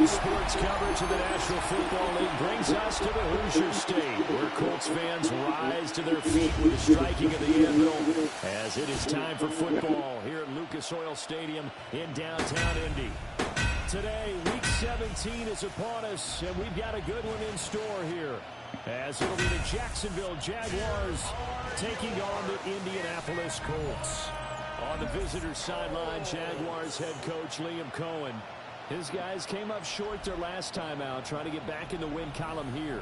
EASPORTS coverage of the National Football League brings us to the Hoosier State, where Colts fans rise to their feet with the striking of the anvil as it is time for football here at Lucas Oil Stadium in downtown Indy. Today, Week 17 is upon us, and we've got a good one in store here, as it'll be the Jacksonville Jaguars taking on the Indianapolis Colts. On the visitor's sideline, Jaguars head coach Liam Cohen. His guys came up short their last time out, trying to get back in the win column here.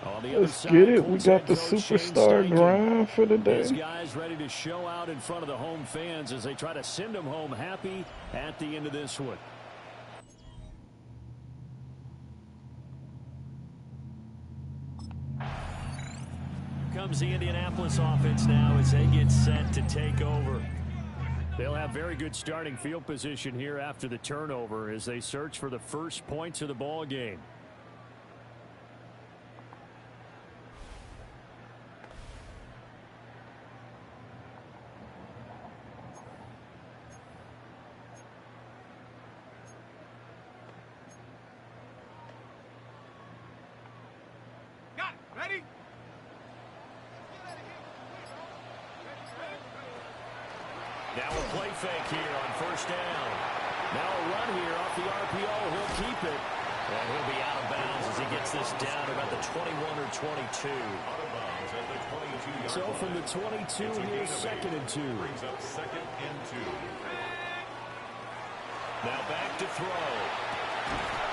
On the other side, get it. We got the superstar grind for the day. His guys ready to show out in front of the home fans as they try to send them home happy at the end of this one. Comes the Indianapolis offense now as they get set to take over. They'll have very good starting field position here after the turnover as they search for the first points of the ball game. Got it. Ready? Now a play fake here on first down. Now a run here off the RPO. He'll keep it. And he'll be out of bounds as he gets this down to about the 21 or 22. So from the 22, here's 2nd and 2. Brings up 2nd and 2. Now back to throw.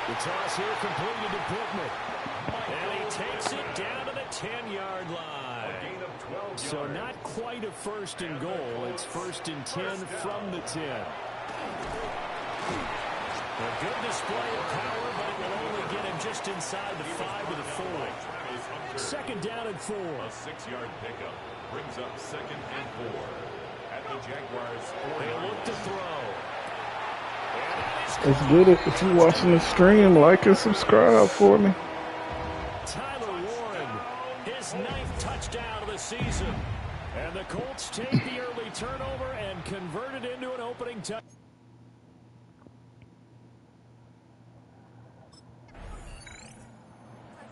The toss here completed to Pittman. And he takes it down to the 10-yard line. So not quite a 1st and goal. It's 1st and 10 from the 10. A good display of power, but it will only get him just inside the 5 to the 4. 2nd down and 4. A 6-yard pickup brings up 2nd and 4. At the Jaguars' 4. They look to throw. Let's get it. If you're watching the stream, like and subscribe for me. Tyler Warren, his 9th touchdown of the season. And the Colts take the early turnover and convert it into an opening touchdown.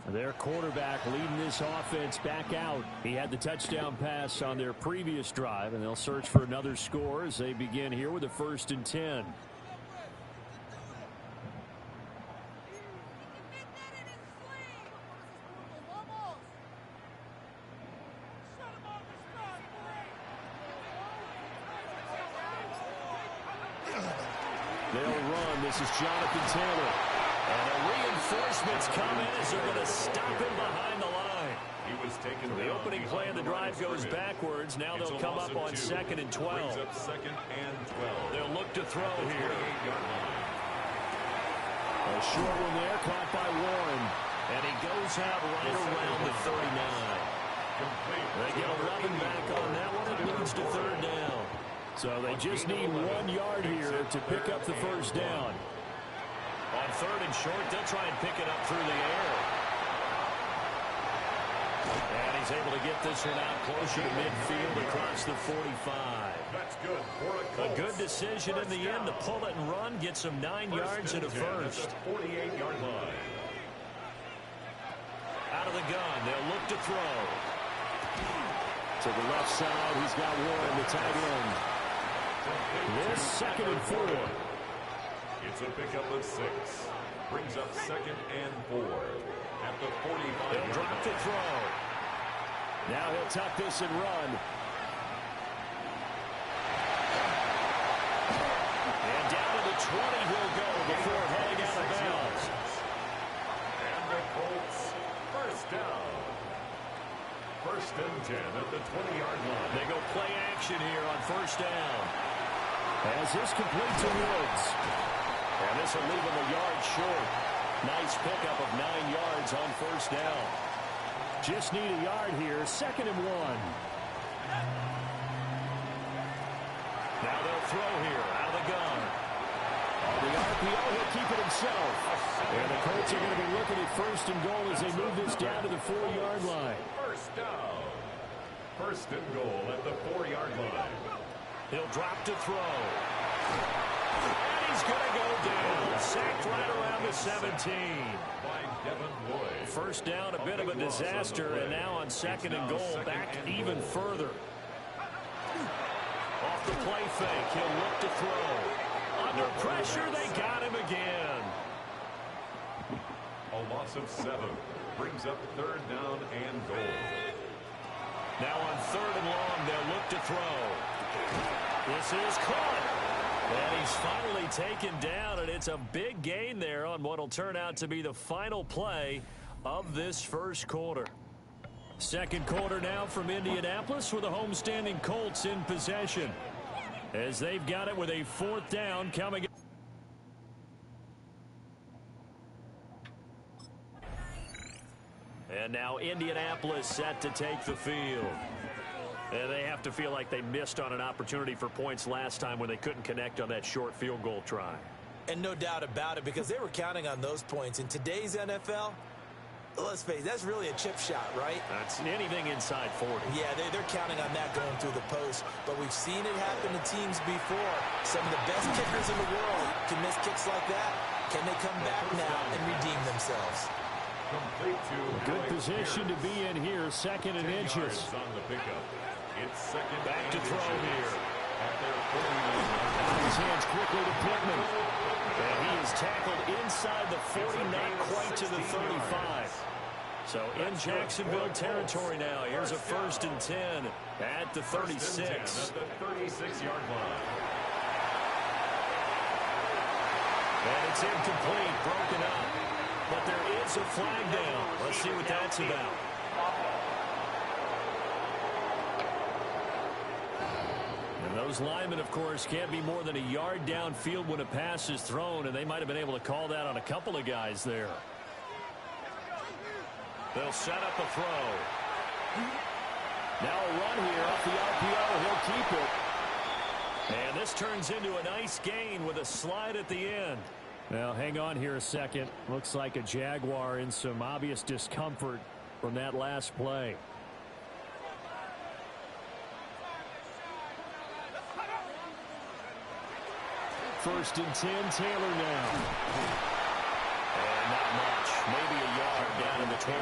Their quarterback leading this offense back out. He had the touchdown pass on their previous drive, and they'll search for another score as they begin here with a 1st and 10. They'll run. This is Jonathan Taylor. And the reinforcements come in as they're going to stop him behind the line. He was taken The opening play of the drive goes backwards. Now they'll come up on 2nd and 12. Brings up 2nd and 12. They'll look to throw here. A short one there, caught by Warren. And he goes out right around the 39. They get 11 back on that one. It leads to 3rd down. So they just need 1 yard here to pick up the 1st down. On 3rd and short, they'll try and pick it up through the air. And he's able to get this one out closer to midfield across the 45. That's good for a good decision in the end to pull it and run, get some 9 yards and a 1st. 48-yard line. Out of the gun, they'll look to throw. To the left side, he's got Warren, the tight end. This 2nd and 4. It's a pickup of 6. Brings up 2nd and 4. At the 45. He'll drop to throw. Now he'll tuck this and run. 20 he'll go before heading out of bounds. And the Colts, first down. First and 10 at the 20-yard line. They go play action here on first down. As this complete to Woods. And this will leave him a yard short. Nice pickup of 9 yards on first down. Just need a yard here. 2nd and 1. Now they'll throw here out of the gun. On the RPO, he'll keep it himself. And the Colts are going to be looking at 1st and goal as they move this down to the 4-yard line. First down. 1st and goal at the 4-yard line. He'll drop to throw. And he's going to go down. Sacked right around the 17. By Devin Lloyd. First down, a bit of a disaster, and now on 2nd and goal, back even further. Off the play fake, he'll look to throw. Under pressure, they got him again. A loss of 7 brings up 3rd down and goal. Now on 3rd and long, they'll look to throw. This is caught. And he's finally taken down, and it's a big gain there on what will turn out to be the final play of this first quarter. 2nd quarter now from Indianapolis with the homestanding Colts in possession. As they've got it with a 4th down coming. And now Indianapolis set to take the field. And they have to feel like they missed on an opportunity for points last time when they couldn't connect on that short field goal try. And no doubt about it, because they were counting on those points. In today's NFL, let's face it, that's really a chip shot, right? That's anything inside 40. Yeah, they're counting on that going through the post. But we've seen it happen to teams before. Some of the best kickers in the world can miss kicks like that. Can they come back now and redeem themselves? Good position to be in here, 2nd and inches. On the pickup. It's 2nd back to throw here. At their 49. His hands quickly to Pittman. And he is tackled inside the 40, not quite to the 35. So in Jacksonville territory now. Here's a 1st and 10 at the 36. At the 36-yard line. And it's incomplete, broken up. But there is a flag down. Let's see what that's about. And those linemen, of course, can't be more than a yard downfield when a pass is thrown, and they might have been able to call that on a couple of guys there. They'll set up a throw. Now a run here off the RPO. He'll keep it. And this turns into a nice gain with a slide at the end. Now, hang on here a second. Looks like a Jaguar in some obvious discomfort from that last play. First and 10, Taylor now. And not much. Maybe a yard down in the 23.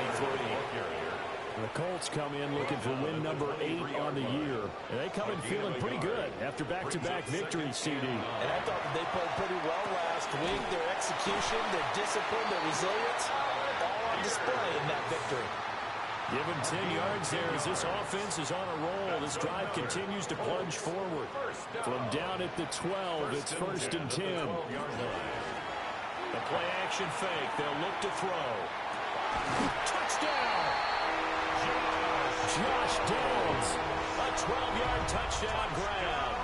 The Colts come in looking for win number 8 on the year. And they come in feeling pretty good after back-to-back victories, CD. And I thought that they played pretty well last week. Their execution, their discipline, their resilience, all on display in that victory. Give him 10 yards there as this offense is on a roll. This drive continues to plunge forward. From down at the 12, it's 1st and 10. The play action fake. They'll look to throw. Touchdown! Josh Downs, a 12-yard touchdown grab.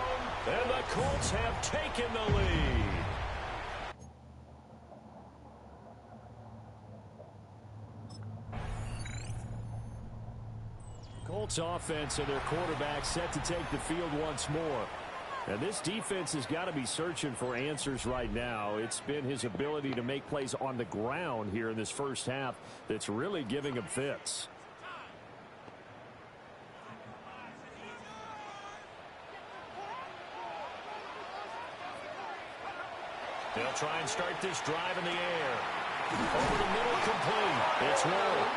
And the Colts have taken the lead. Colts offense and their quarterback set to take the field once more. And this defense has got to be searching for answers right now. It's been his ability to make plays on the ground here in this first half that's really giving him fits. They'll try and start this drive in the air. Over the middle, complete. It's Ward.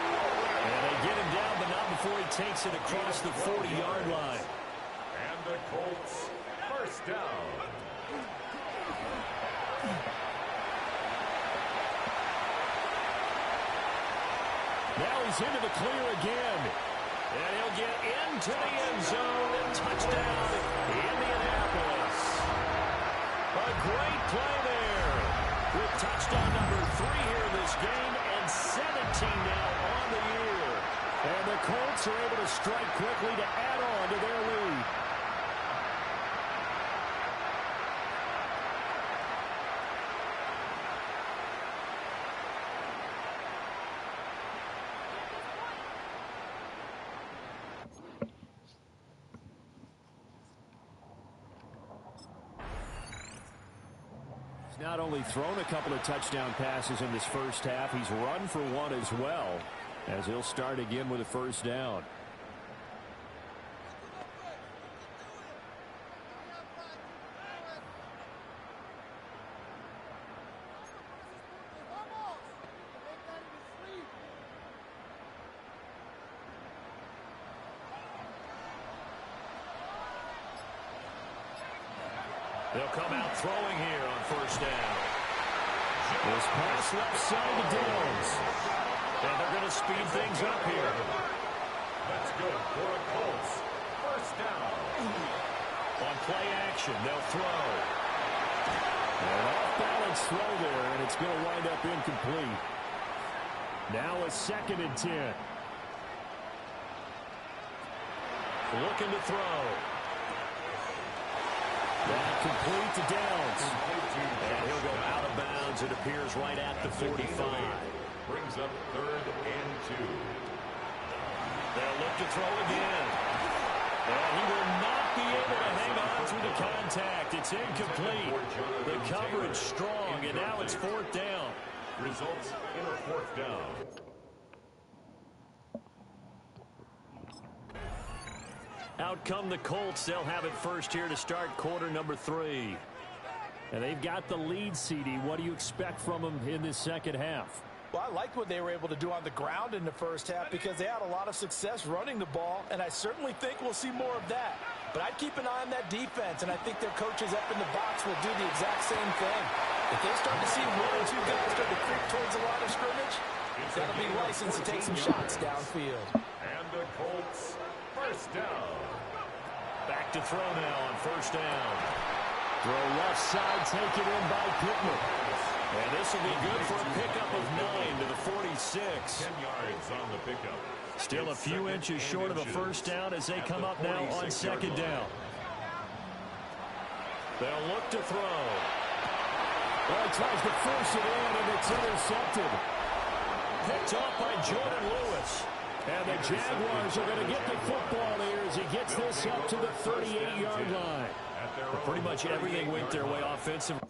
And they get him down, but not before he takes it across the 40-yard line. And the Colts, first down. Now he's into the clear again. And he'll get into the end zone. And touchdown, Indianapolis. A great play there. With touchdown number 3 here in this game and 17 now on the year. And the Colts are able to strike quickly to add on to their lead. Not only thrown a couple of touchdown passes in this first half, he's run for one as well, as he'll start again with a first down. They'll come out throwing here on first down. This pass left side to Downs. And they're going to speed things up here. That's good for the Colts. First down. On play action, they'll throw. An off-balance throw there, and it's going to wind up incomplete. Now a 2nd and 10. Looking to throw. That complete to Downs. And he'll go out of bounds. It appears right at the 45. Brings up 3rd and 2. They'll look to throw again. And he will not be able to hang on through the contact. It's incomplete. The coverage strong, and now it's 4th down. Results in a 4th down. Out come the Colts. They'll have it first here to start quarter number 3. And they've got the lead, CD. What do you expect from them in this second half? Well, I liked what they were able to do on the ground in the first half because they had a lot of success running the ball, and I certainly think we'll see more of that. But I'd keep an eye on that defense, and I think their coaches up in the box will do the exact same thing. If they start to see 1 or 2 guys start to creep towards the line of scrimmage, that'll be license to take some shots downfield. And the Colts, first down. Back to throw now on first down. Throw left side, taken in by Pittman. And this will be good for a pickup of 9 to the 46. 10 yards on the pickup. Still a few inches short of a first down as they come up now on 2nd down. They'll look to throw. Well, he tries to force it in, and it's intercepted. Picked off by Jordan Lewis. And the Jaguars are going to get the football here as he gets this up to the 38-yard line. But pretty much everything went their way offensively.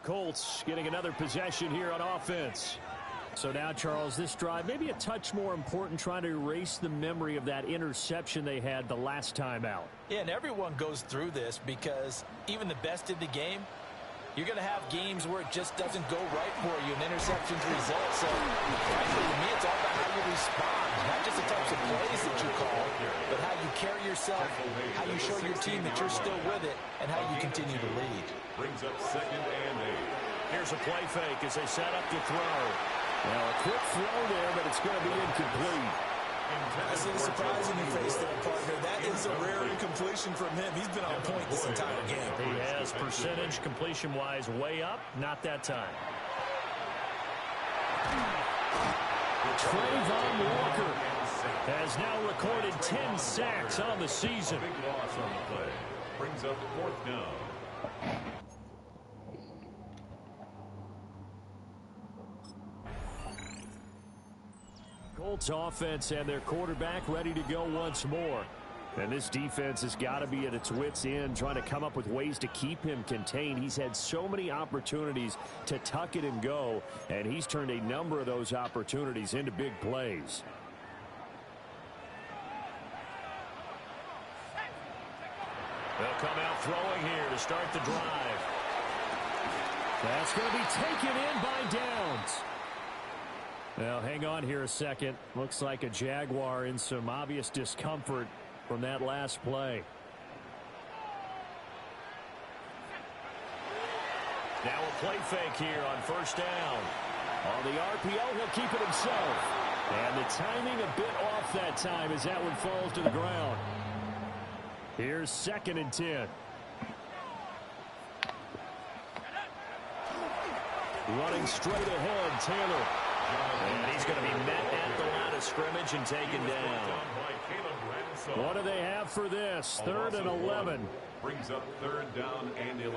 Colts getting another possession here on offense. So now, Charles, this drive maybe a touch more important, trying to erase the memory of that interception they had the last time out. Yeah, and everyone goes through this because even the best in the game, you're going to have games where it just doesn't go right for you, and interceptions result. So, frankly, to me, it's all about how you respond, not just the types of plays that you call, but how you carry yourself, how you show your team that you're still with it, and how you continue to lead. Brings up 2nd and 8. Here's a play fake as they set up to throw. Well, a quick throw there, but it's going to be incomplete. That's a little surprising you face there, partner. That is a rare incompletion from him. He's been on point this entire game. He has percentage completion-wise way up. Not that time. Trayvon Walker has now recorded 10 sacks on the season. Big loss on the play. Brings up 4th down. Colts offense and their quarterback ready to go once more. And this defense has got to be at its wits' end, trying to come up with ways to keep him contained. He's had so many opportunities to tuck it and go, and he's turned a number of those opportunities into big plays. They'll come out throwing here to start the drive. That's going to be taken in by Downs. Now, hang on here a second. Looks like a Jaguar in some obvious discomfort from that last play. Now a play fake here on first down. On the RPO, he'll keep it himself. And the timing a bit off that time as that one falls to the ground. Here's 2nd and 10. Running straight ahead, Taylor. And he's going to be met at the line of scrimmage and taken down. What do they have for this? 3rd and 11. Brings up 3rd down and 11.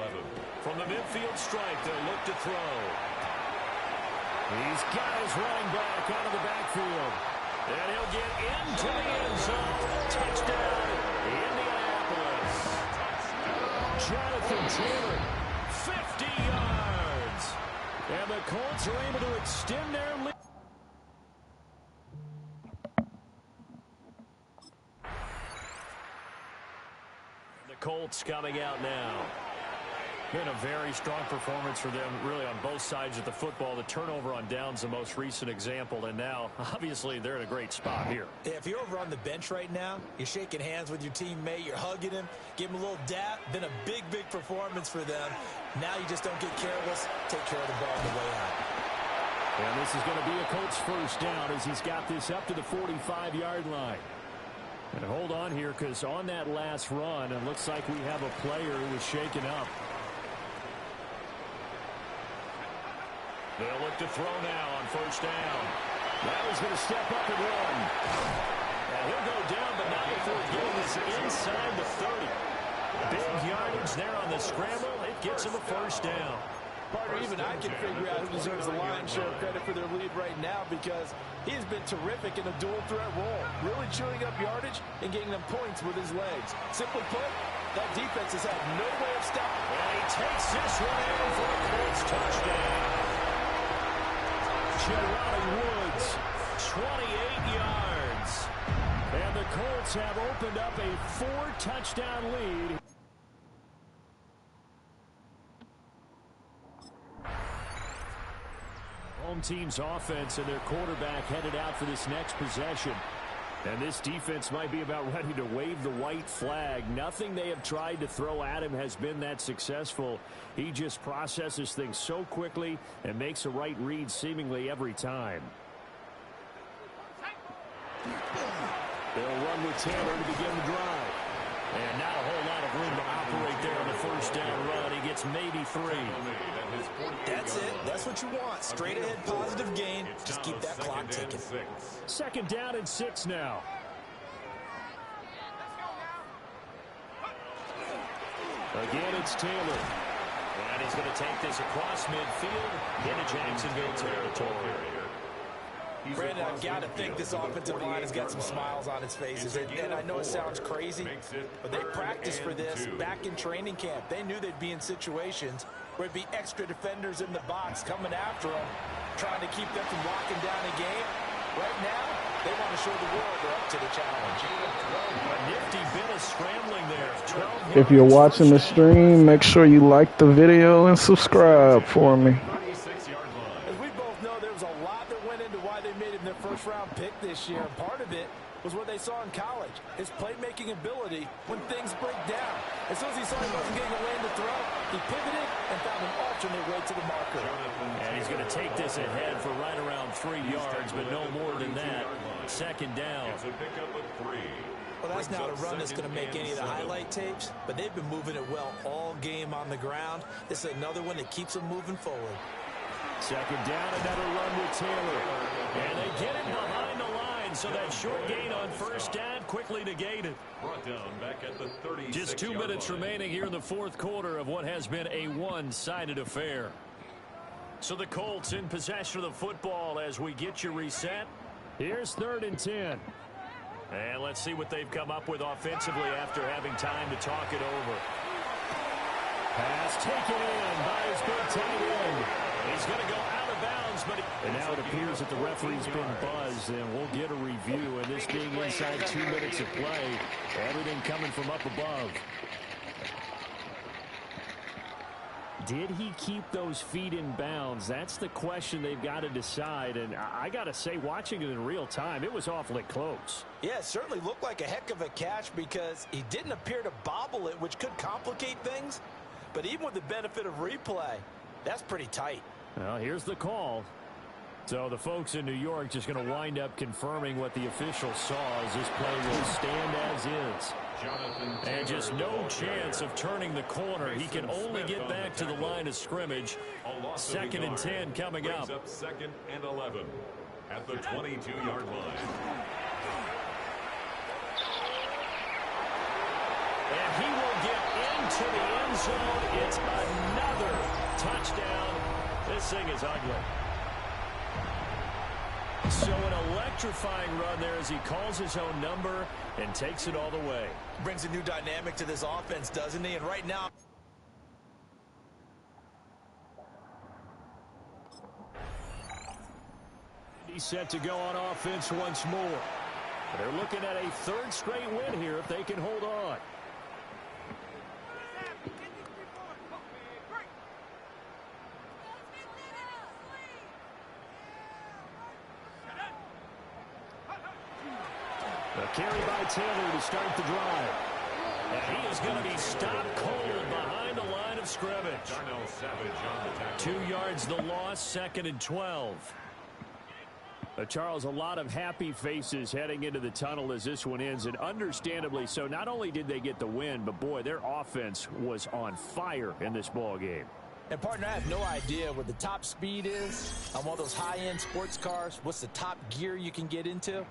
From the midfield stripe, they'll look to throw. He's got his running back out of the backfield. And he'll get into the end zone. Touchdown, Indianapolis. Jonathan Taylor, 50 yards. And the Colts are able to extend their lead. The Colts coming out now. Been a very strong performance for them, really, on both sides of the football. The turnover on downs, the most recent example, and now, obviously, they're in a great spot here. Yeah, if you're over on the bench right now, you're shaking hands with your teammate, you're hugging him, give him a little dap. Been a big, big performance for them. Now you just don't get careless. Take care of the ball on the way out. And this is going to be a Colts first down as he's got this up to the 45-yard line. And hold on here, because on that last run, it looks like we have a player who was shaken up. They'll look to throw now on first down. Now he's going to step up and run. And he'll go down, but not before getting this inside the 30. Big yardage there on the scramble. It gets him a first down. Partner, even I can figure out who deserves the lion's share of credit for their lead right now, because he has been terrific in a dual threat role, really chewing up yardage and getting them points with his legs. Simply put, that defense has had no way of stopping. And he takes this one in for a Colts touchdown. Jelani Woods, 28 yards. And the Colts have opened up a 4-touchdown lead. Home team's offense and their quarterback headed out for this next possession. And this defense might be about ready to wave the white flag. Nothing they have tried to throw at him has been that successful. He just processes things so quickly and makes a right read seemingly every time. They'll run with Taylor to begin the drive. And not a whole lot of room to operate there on the first down run. He gets maybe 3. That's it. That's what you want. Straight ahead positive gain. Just keep that clock ticking. 2nd down and 6 now. Again, it's Taylor. And he's going to take this across midfield into Jacksonville territory. Brandon, I've got to think this offensive line has got some smiles on its faces. And I know it sounds crazy, but they practiced for this back in training camp. They knew they'd be in situations where it'd be extra defenders in the box coming after them, trying to keep them from locking down a game. Right now, they want to show the world they're up to the challenge. A nifty bit of scrambling there. If you're watching the stream, make sure you like the video and subscribe for me. As we both know, there was a lot that went into why they made him their first-round pick this year. And part of it was what they saw in college, his playmaking ability when things break down. As soon as he saw he wasn't getting a lane to throw, he pivoted and found an alternate way to the marker. And he's going to take this ahead for right around 3 yards, but no more than that. 2nd down. Well, that's not a run that's going to make any of the highlight tapes, but they've been moving it well all game on the ground. This is another one that keeps them moving forward. 2nd down, another run with Taylor. And they get him behind the line, so that short gain on first down quickly negated. Brought down back at the 36-yard Just 2 minutes line. remaining here in the 4th quarter of what has been a one-sided affair. So the Colts in possession of the football as we get you reset. Here's 3rd and 10. And let's see what they've come up with offensively after having time to talk it over. Pass taken in by his big tight end. He's going to go out of bounds, but and now it appears that the referee's been buzzed, and we'll get a review. And this being inside 2 minutes of play, everything coming from up above. Did he keep those feet in bounds? That's the question they've got to decide. And I got to say, watching it in real time, it was awfully close. Yeah, it certainly looked like a heck of a catch because he didn't appear to bobble it, which could complicate things. But even with the benefit of replay, that's pretty tight. Well, here's the call. So the folks in New York just going to wind up confirming what the officials saw as this play will stand as is. And just no chance of turning the corner. He can only get back to the line of scrimmage. 2nd and 10 coming up. 2nd and 11 at the 22-yard line. And he will get into the end zone. It's another touchdown. This thing is ugly. So an electrifying run there as he calls his own number and takes it all the way. Brings a new dynamic to this offense, doesn't he? And right now, he's set to go on offense once more. They're looking at a 3rd straight win here if they can hold on. A carry by Taylor to start the drive. And he is going to be stopped cold behind the line of scrimmage. 2 yards the loss, 2nd and 12. Charles, a lot of happy faces heading into the tunnel as this one ends, and understandably so. Not only did they get the win, but boy, their offense was on fire in this ball game. and partner, I have no idea what the top speed is on one of those high-end sports cars. What's the top gear you can get into?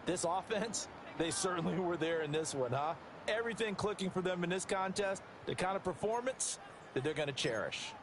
This offense, they certainly were there in this one, huh? Everything clicking for them in this contest, the kind of performance that they're going to cherish.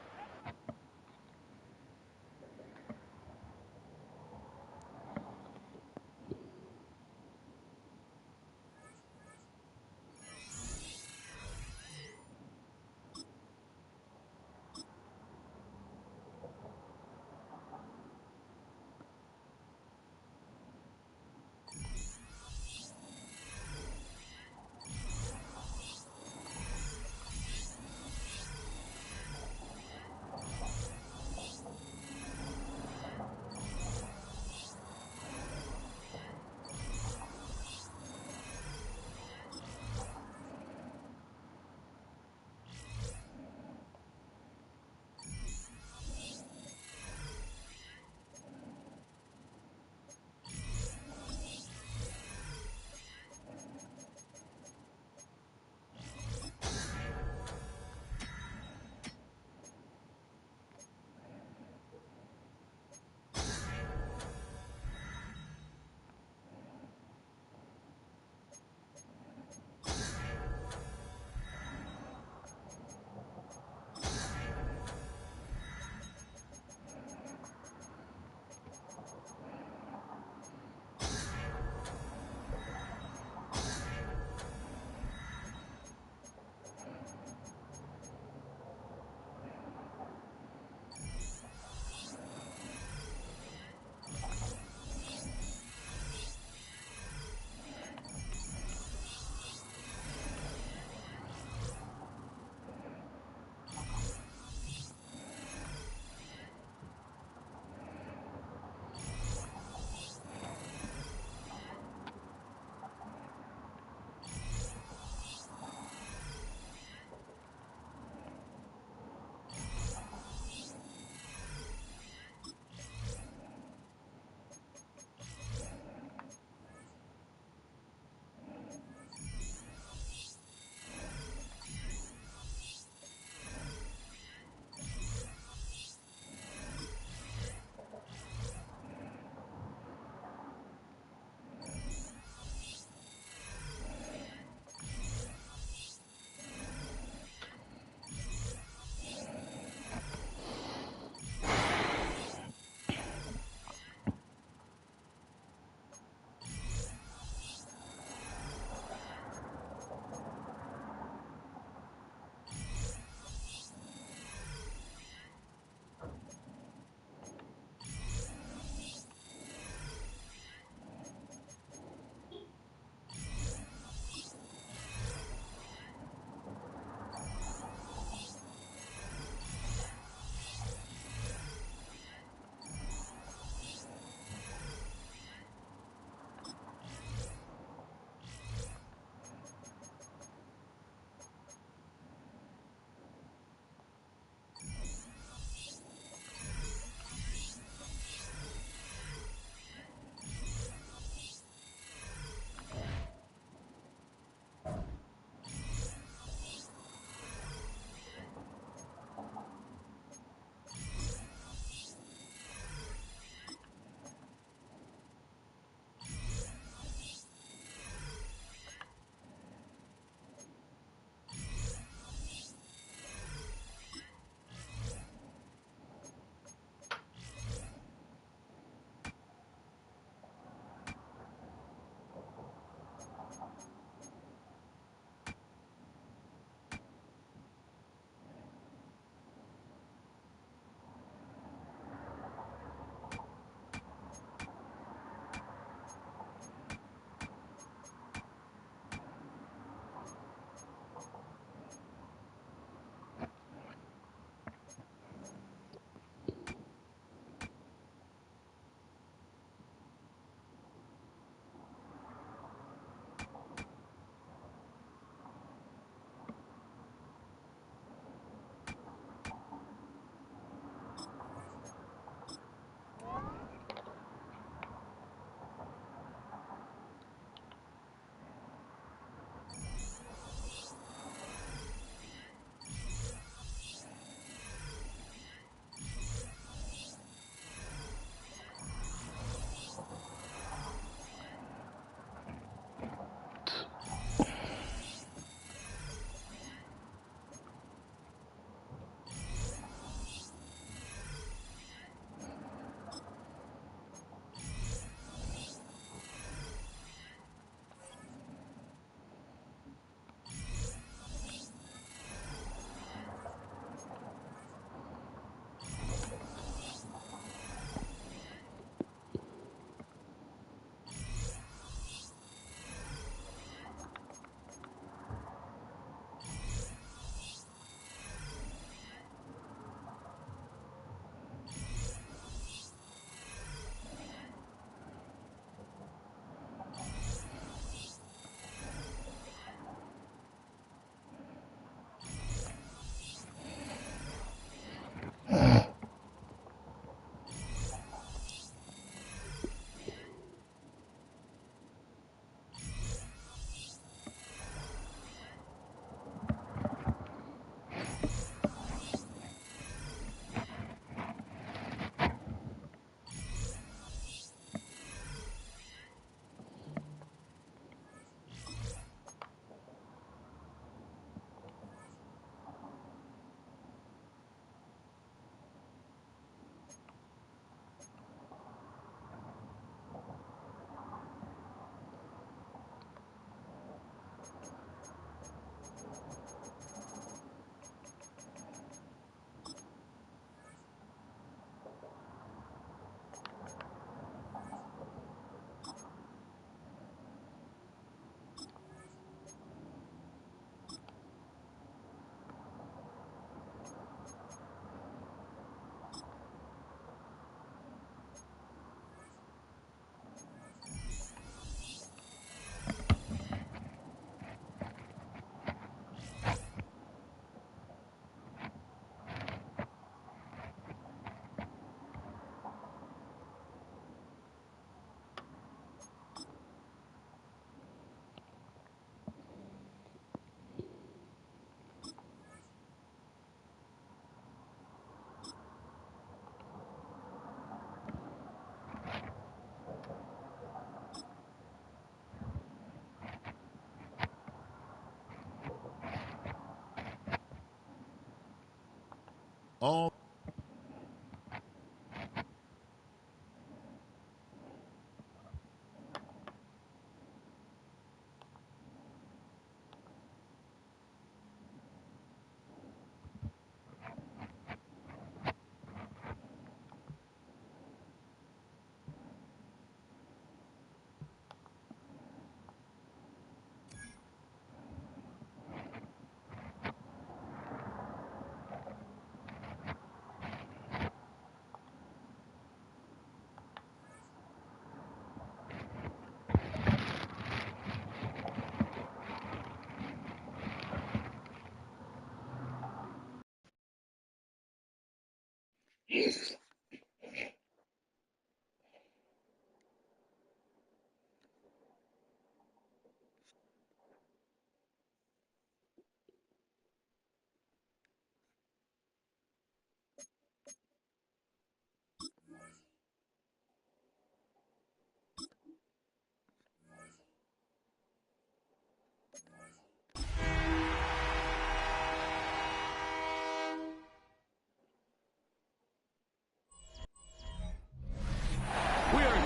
All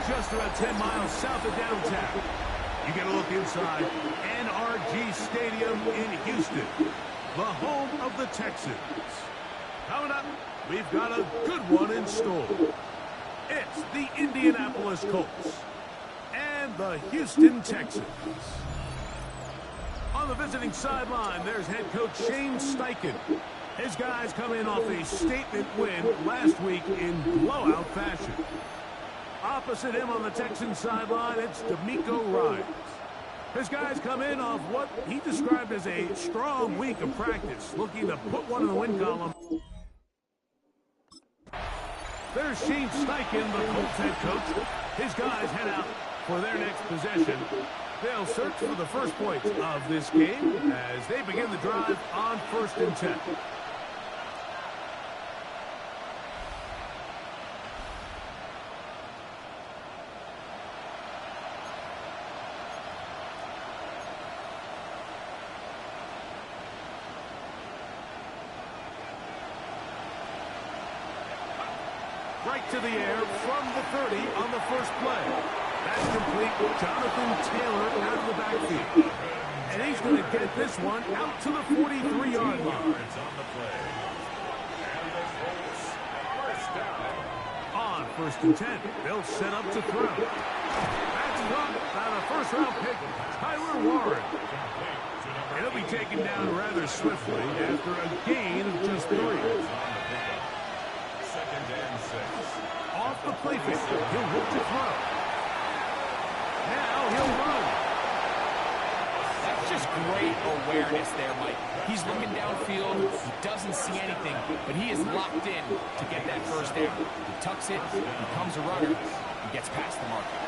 just about 10 miles south of downtown. You get a look inside NRG Stadium in Houston, the home of the Texans. Coming up, we've got a good one in store. It's the Indianapolis Colts and the Houston Texans. On the visiting sideline, there's head coach Shane Steichen. His guys come in off a statement win last week in blowout fashion. Opposite him on the Texans sideline, it's D'Amico Ryans. His guys come in off what he described as a strong week of practice, looking to put one in the win column. There's Shane Steichen, the Colts head coach. His guys head out for their next possession. They'll search for the first points of this game as they begin the drive on 1st and 10. Right to the air from the 30 on the first play. That's complete with Jonathan Taylor out of the backfield. And he's going to get this one out to the 43-yard line. On 1st and 10, they'll set up to throw. That's caught by the first-round pick, Tyler Warren. It'll be taken down rather swiftly after a gain of just 3. Off the play fake, he'll look to throw. Now he'll run. That's just great awareness there, Mike. He's looking downfield. He doesn't see anything, but he is locked in to get that first down. He tucks it, becomes a runner, and gets past the marker.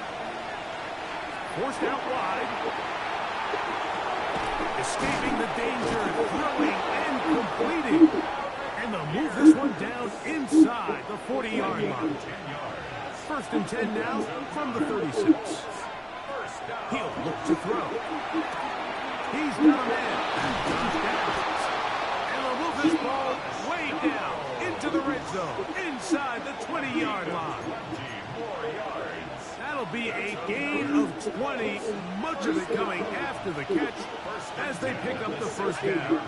Forced out wide. Escaping the danger, throwing and completing. And they'll move this one down inside the 40-yard line. 1st and 10 now from the 36. He'll look to throw. He's got a man. And they'll move this ball way down into the red zone, inside the 20-yard line. That'll be a gain of 20, much of it coming after the catch as they pick up the first down.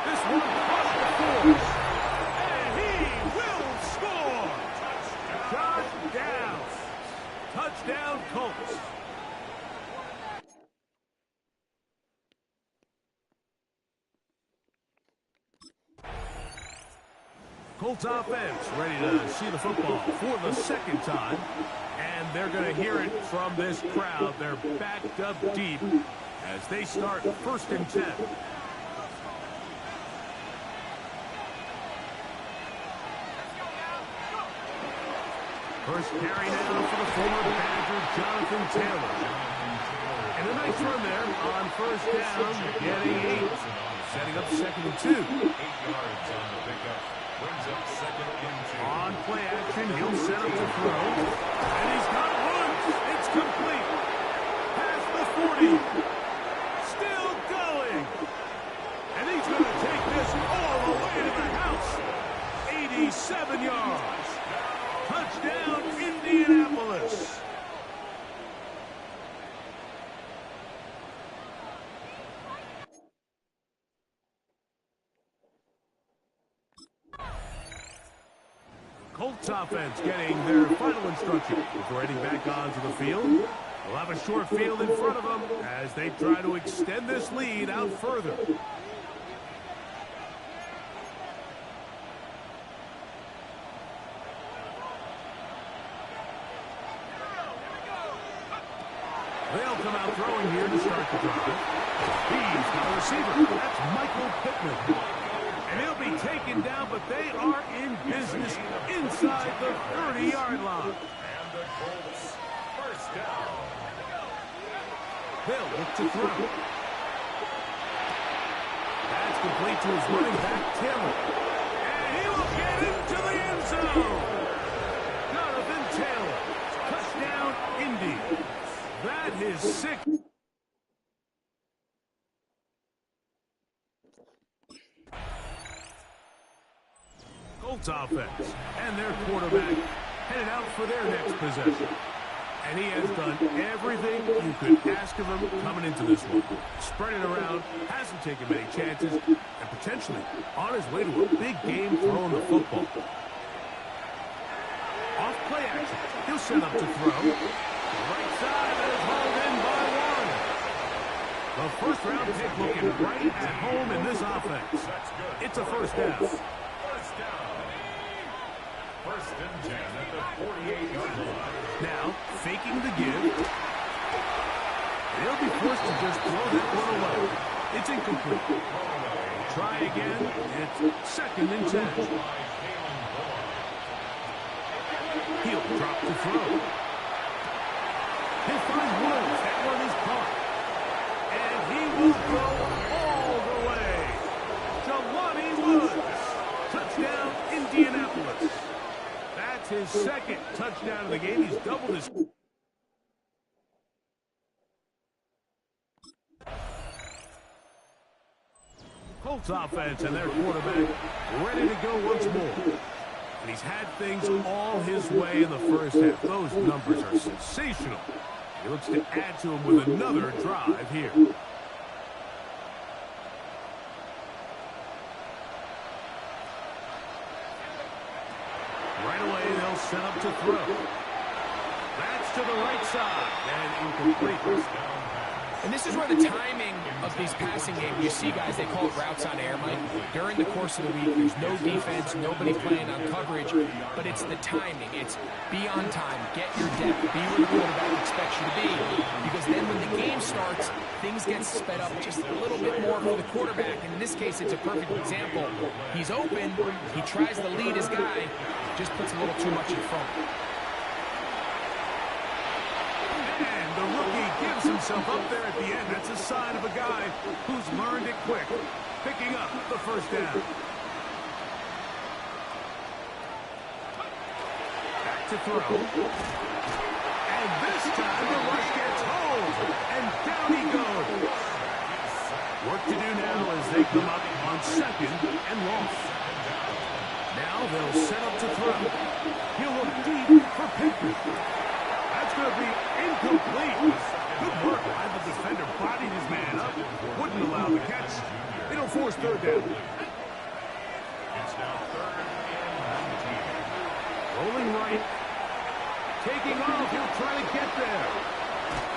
This one across the 4. And he will score. Touchdown. Touchdown, Colts. Colts offense ready to see the football for the second time. And they're going to hear it from this crowd. They're backed up deep as they start 1st and 10. First carry now for the former Badger, Jonathan Taylor. And a nice run there on 1st down, getting 8. Setting up 2nd and 2. 8 yards on the pickup. Brings up 2nd and 2. On play action, he'll set up to throw. And he's got one. It's complete. Past the 40. Still going. And he Colts offense getting their final instruction before heading back onto the field. They'll have a short field in front of them as they try to extend this lead out further. They'll come out throwing here to start the drive. He's got a receiver. That's Michael Pittman. And he'll be taken down, but they are in business inside the 30-yard line. And the Colts first down. They'll look to throw. That's complete to his running back, Taylor. And he will get into the end zone. Jonathan Taylor. Touchdown, Indy. That is sick. Colts offense and their quarterback headed out for their next possession. And he has done everything you could ask of him coming into this one. Spread it around, hasn't taken many chances, and potentially on his way to a big game throwing the football. Off play action. He'll set up to throw. Right side is hauled in by one. The first round pick looking right at home in this offense. It's a first down. First down. First and 10 at the 48-yard line. Now, faking the give. They'll be forced to just throw that one away. It's incomplete. Try again. It's second and 10. He'll drop the throw. He'll find Woods. That one is caught. And he will go all the way. Jelani Woods. Touchdown, Indianapolis. That's his second touchdown of the game. He's doubled his... Colts offense and their quarterback ready to go once more. And he's had things all his way in the first half. Those numbers are sensational. He looks to add to them with another drive here. Right away, they'll set up to throw. That's to the right side. And incomplete. And this is where the timing of these passing games, you see guys, they call it routes on air, Mike. During the course of the week, there's no defense, nobody playing on coverage, but it's the timing. It's be on time, get your depth, be where the quarterback expects you to be. Because then when the game starts, things get sped up just a little bit more for the quarterback. And in this case, it's a perfect example. He's open, he tries to lead his guy, just puts a little too much in front. And the rookie gives himself up there at the end. That's a sign of a guy who's learned it quick. Picking up the first down. Back to throw. And this time the rush gets home. And down he goes. Work to do now as they come up on second and long. Now they'll set up to throw. He'll look deep for Pickens. That's going to be incomplete. Good work by the defender. Bodied his man up. Wouldn't allow the catch. It'll force third down. It's now third and 19. Rolling right. Taking off. He'll try to get there.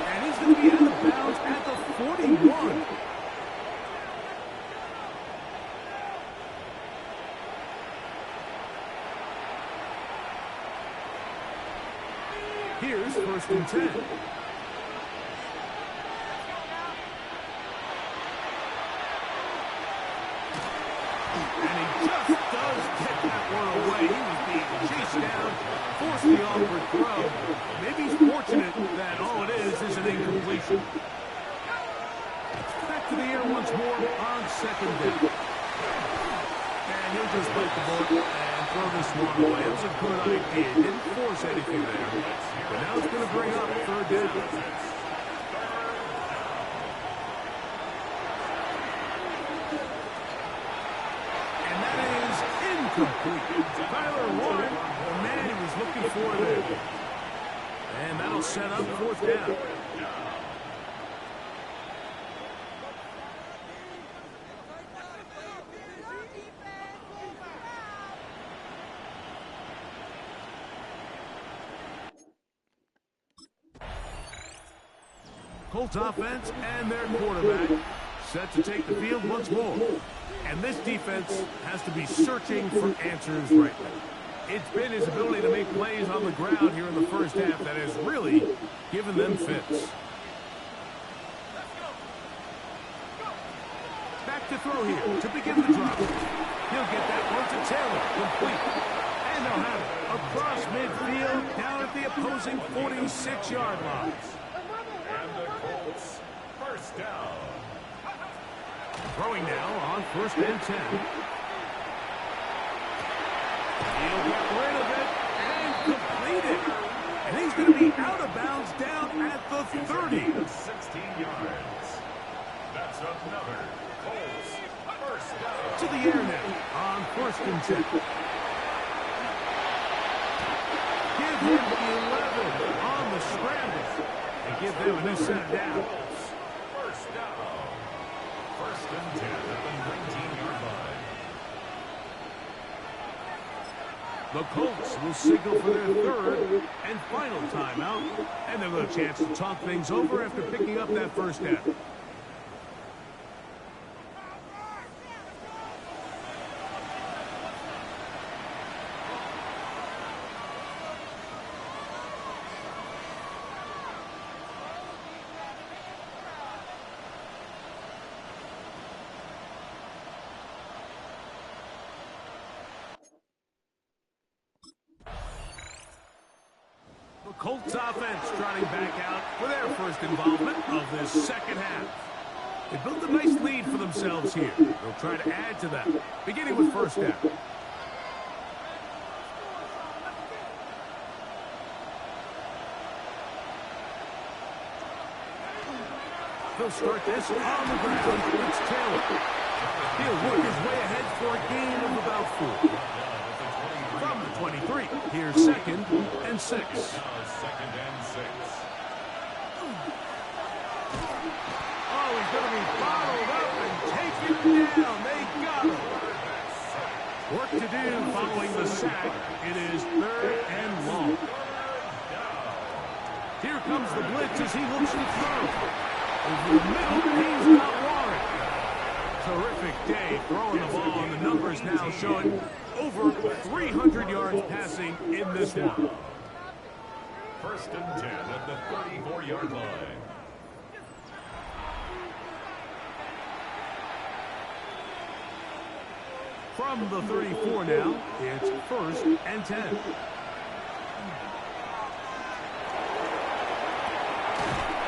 And he's going to be out of bounds at the 41. Here's first and 10. And he just does get that one away. He was being chased down, forced the awkward throw. Maybe he's fortunate that all it is an incompletion. Back to the air once more on second down. And he'll just bite the ball and throw this one away. It was a good idea. Didn't force anything there. But now it's going to bring up third down. Incomplete. Tyler Warren, the man he was looking for there. And that'll set up fourth down. Colts offense and their quarterback set to take the field once more. And this defense has to be searching for answers right now. It's been his ability to make plays on the ground here in the first half that has really given them fits. Back to throw here to begin the drive. He'll get that one to Taylor, complete. And they'll have it across midfield down at the opposing 46-yard line. And the Colts, first down. Throwing now on 1st and 10. He'll get rid of it and complete it. And he's going to be out of bounds down at the 30. 16 yards. That's another Colts first down. To the air now on 1st and 10. Give him 11 on the scramble. And give them a new set of downs. First down. 1st and 10 at the 19-yard line. The Colts will signal for their 3rd and final timeout. And they'll get a chance to talk things over after picking up that first down. Colts offense trotting back out for their first involvement of this second half. They built a nice lead for themselves here. They'll try to add to that, beginning with first down. They'll start this on the ground. It's Taylor. He'll work his way ahead for a gain of about 4. From the 23, here's 2nd and 6. Now 2nd and 6. Oh, he's going to be bottled up and taken down. They got him. Work to do following the sack. It is 3rd and long. Here comes the blitz as he looks to throw. Over the middle, he's got Warren. Terrific day throwing the ball, and the numbers now showing over 300 yards passing in this one. 1st and 10 at the 34-yard line. From the 34 now, it's 1st and 10.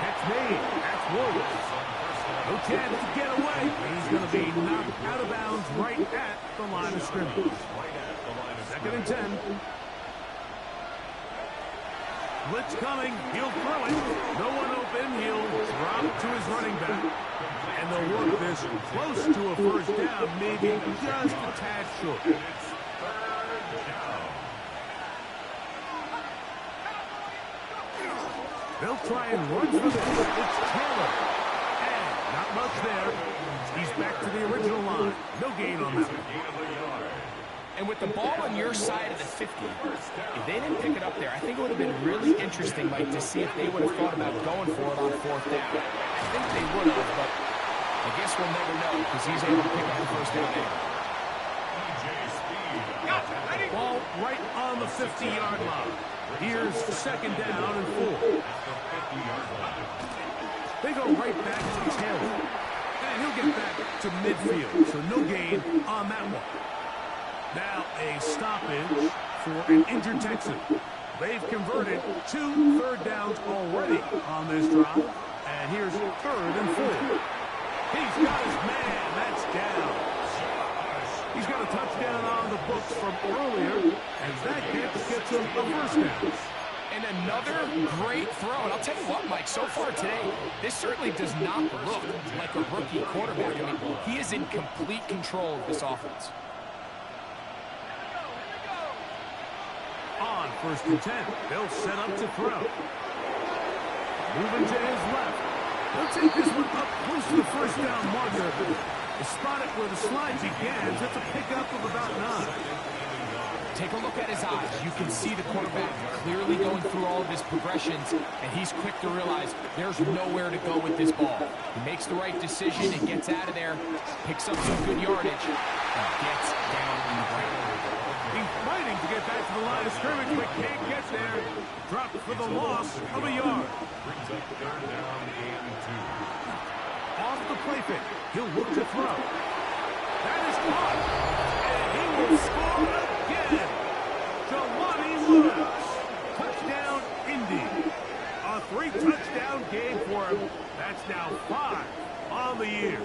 Catch made. That's Williams. No chance to get away. He's going to be knocked out of bounds right at the line of scrimmage. 2nd and 10. Blitz coming. He'll throw it. No one open. He'll drop to his running back. And they'll work this close to a first down, maybe just a tad short. It's 3rd down. They'll try and run for this. It's Taylor. And not much there. He's back to the original line. No gain on that one. And with the ball on your side of the 50, if they didn't pick it up there, I think it would have been really interesting, Mike, to see if they would have thought about going for it on 4th down. I think they would have, but I guess we'll never know because he's able to pick up the first down there. Ball right on the 50-yard line. Here's 2nd down and 4. They go right back to Taylor. And he'll get back to midfield, so no gain on that one. Now a stoppage for an injured Texan. They've converted 2 third downs already on this drive. And here's 3rd and 4. He's got his man. That's down. He's got a touchdown on the books from earlier, as that gets him a first down. And another great throw. And I'll tell you what, Mike, so far today, this certainly does not look like a rookie quarterback. I mean, he is in complete control of this offense. On 1st and 10, they'll set up to throw. Moving to his left. They'll take this one up close to the first down marker. They spot it where the slide begins. That's a pickup of about 9. Take a look at his eyes. You can see the quarterback clearly going through all of his progressions, and he's quick to realize there's nowhere to go with this ball. He makes the right decision and gets out of there, picks up some good yardage, and gets down on the ground. He's fighting to get back to the line of scrimmage, but can't get there. Dropped for the loss of a yard. Brings up 3rd down and 2. Off the play fake. He'll look to throw. That is caught. And he will score again. Jelani Lewis. Touchdown, Indy. A 3-touchdown game for him. That's now 5 on the year.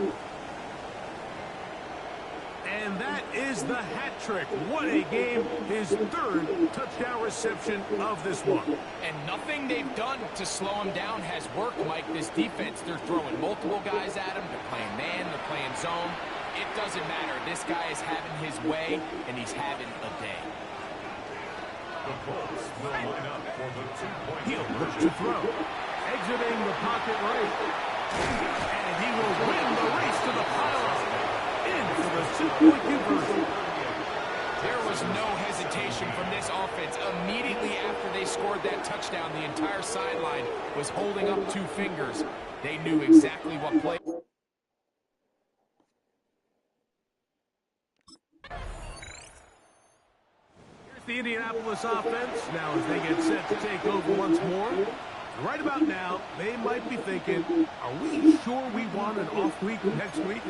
And that is the hat trick. What a game. His 3rd touchdown reception of this one. And nothing they've done to slow him down has worked, Mike. This defense, they're throwing multiple guys at him. They're playing man, they're playing zone. It doesn't matter. This guy is having his way, and he's having a day. The Colts will line up for the 2-point He'll look to throw. Exiting the pocket right. And he will win the race to the pylon. In for the 2-point conversion. There was no hesitation from this offense. Immediately after they scored that touchdown, the entire sideline was holding up 2 fingers. They knew exactly what play. Here's the Indianapolis offense. Now as they get set to take over once more. Right about now, they might be thinking, are we sure we want an off week next week?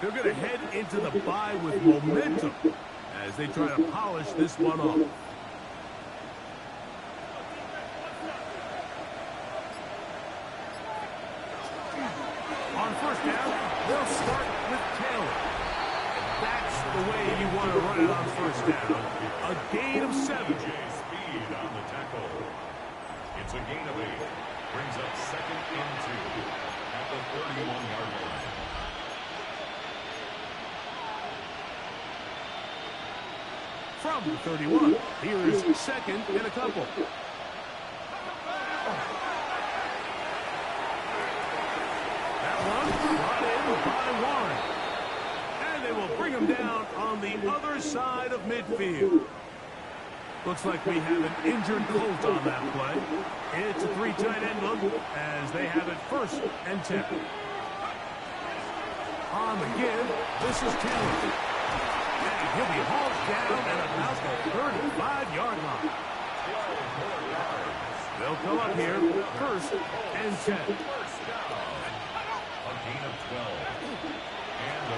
They're going to head into the bye with momentum as they try to polish this one off. On 1st down, they'll start with Taylor. That's the way you want to run it on 1st down. A gain of 7. Speed on the tackle. It's a gain of 8. Brings up 2nd and 2 at the 31-yard line. From the 31, here's 2nd and a couple. That one brought in by Warren. And they will bring him down on the other side of midfield. Looks like we have an injured Colt on that play. It's a 3 tight end look as they have it 1st and 10. On the give, this is Taylor. And he'll be hauled down at about the 35-yard line. They'll come up here 1st and 10. A gain of 12.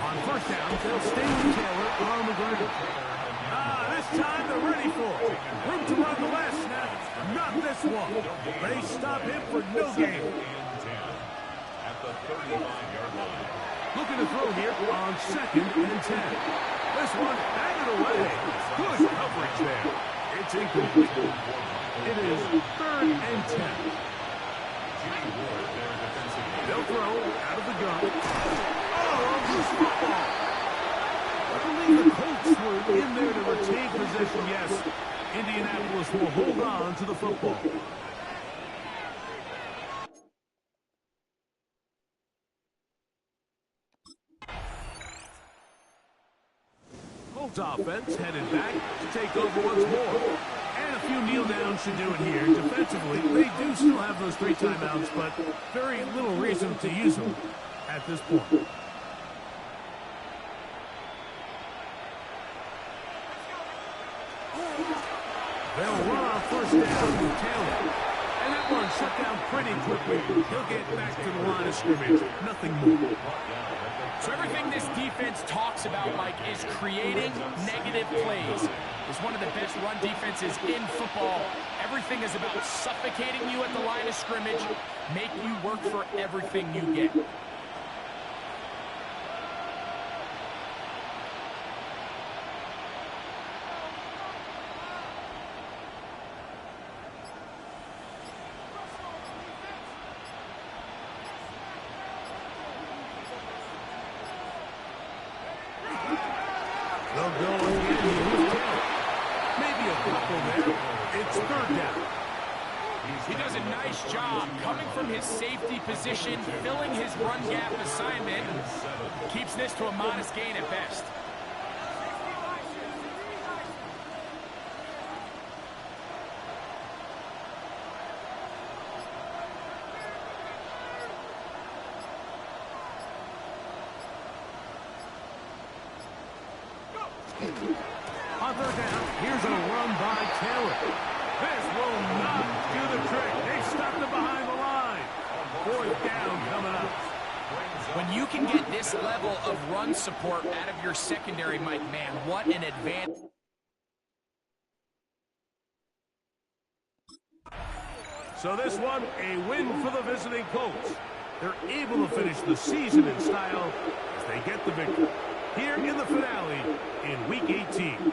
On 1st down, they'll stay with Taylor on the ground. This time they're ready for it. Room to run the last snap. Not this one. They stop him for no gain. At the 35-yard line. Looking to throw here on 2nd and 10. This one batted away. Good coverage there. It's incomplete. It is 3rd and 10. They'll throw out of the gun. Oh, loose football. I believe the Colts were in there to retain possession, yes. Indianapolis will hold on to the football. Colts offense headed back to take over once more. And a few kneel downs should do it here. Defensively, they do still have those 3 timeouts, but very little reason to use them at this point. They'll run on 1st down with Taylor. And that one shut down pretty quickly. He'll get back to the line of scrimmage. Nothing more. So everything this defense talks about, Mike, is creating negative plays. It's one of the best run defenses in football. Everything is about suffocating you at the line of scrimmage, make you work for everything you get. They'll go again. Maybe a couple there. It's 3rd down. He does a nice job coming from his safety position, filling his run gap assignment. Keeps this to a modest gain at best. On third down, here's a run by Taylor. This will not do the trick. They stopped him behind the line. Fourth down coming up. When you can get this level of run support out of your secondary, Mike, man, what an advantage. So this one, a win for the visiting Colts. They're able to finish the season in style as they get the victory here in the finale in Week 18.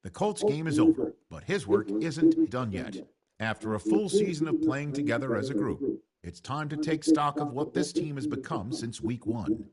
The Colts game is over, but his work isn't done yet. After a full season of playing together as a group, it's time to take stock of what this team has become since Week 1.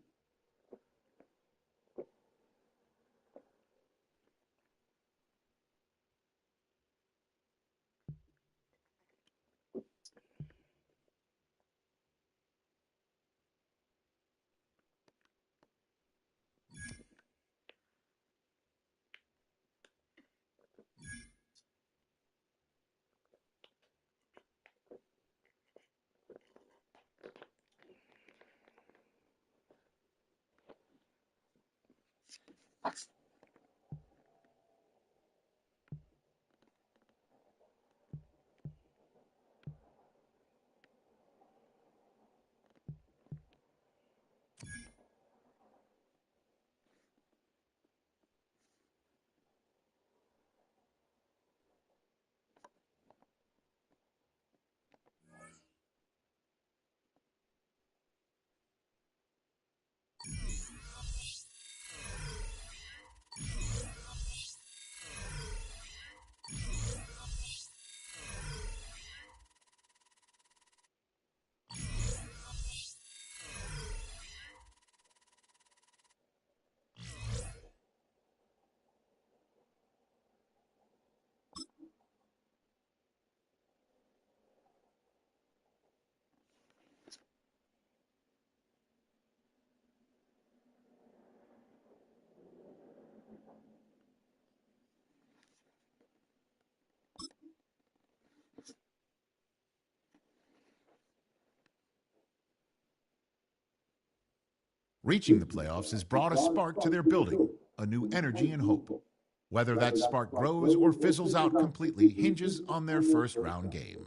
Reaching the playoffs has brought a spark to their building, a new energy and hope. Whether that spark grows or fizzles out completely hinges on their first-round game.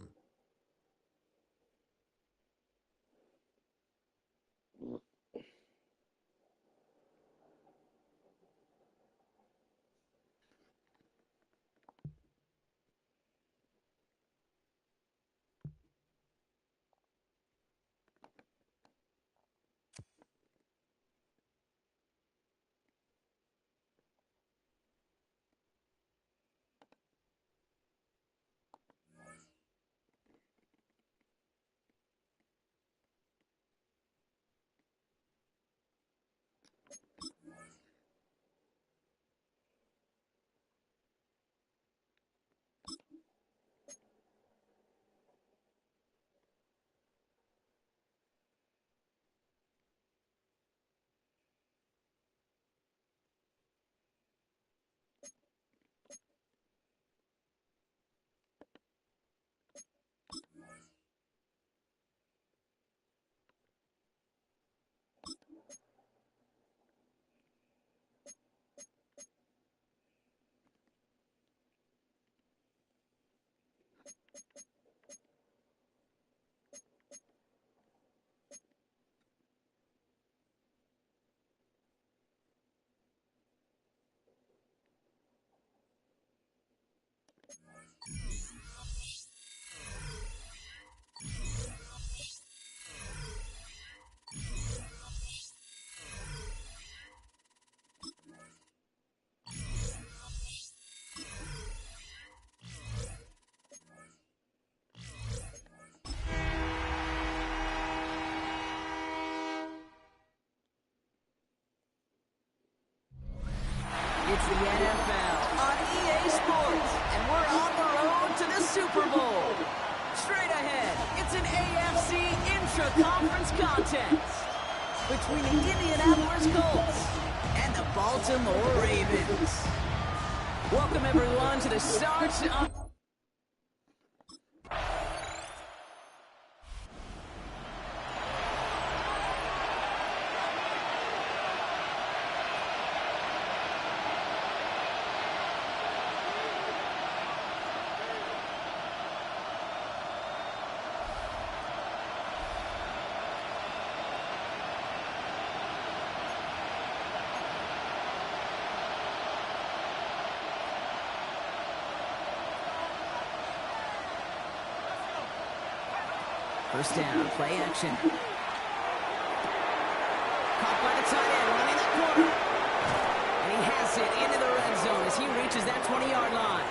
It's the NFL on EA Sports, and we're on the road to the Super Bowl. Straight ahead, it's an AFC intra-conference contest between the Indianapolis Colts and the Baltimore Ravens. Welcome, everyone, to the start of... First down, play action. Caught by the tight end, running that corner. And he has it into the red zone as he reaches that 20-yard line.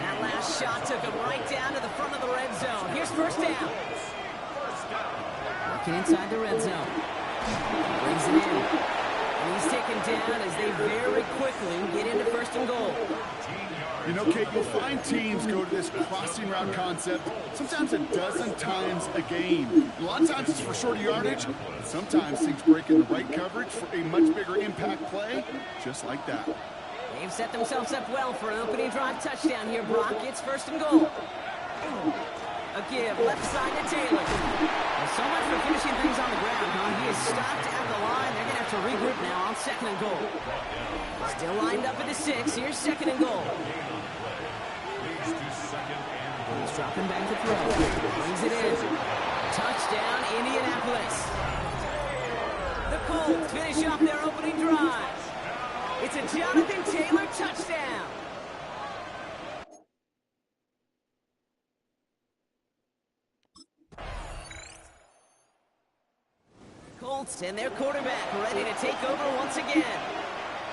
That last shot took him right down to the front of the red zone. Here's first down. Working inside the red zone. Brings it in. And he's taken down as they very quickly get into first and goal. You know, Kate, you'll find teams go to this crossing route concept sometimes a dozen times a game. A lot of times it's for shorter yardage. Sometimes things break in the right coverage for a much bigger impact play, just like that. They've set themselves up well for an opening drive touchdown here, Brock. It's first and goal. A give left side to Taylor. Well, so much for finishing things on the ground, huh? He is stopped at the line. They're going to have to regroup now on second and goal. Still lined up at the 6. Here's second and goal. He's dropping back to throw. Brings it in. Touchdown, Indianapolis. The Colts finish off their opening drive. It's a Jonathan Taylor touchdown. Colts and their quarterback ready to take over once again.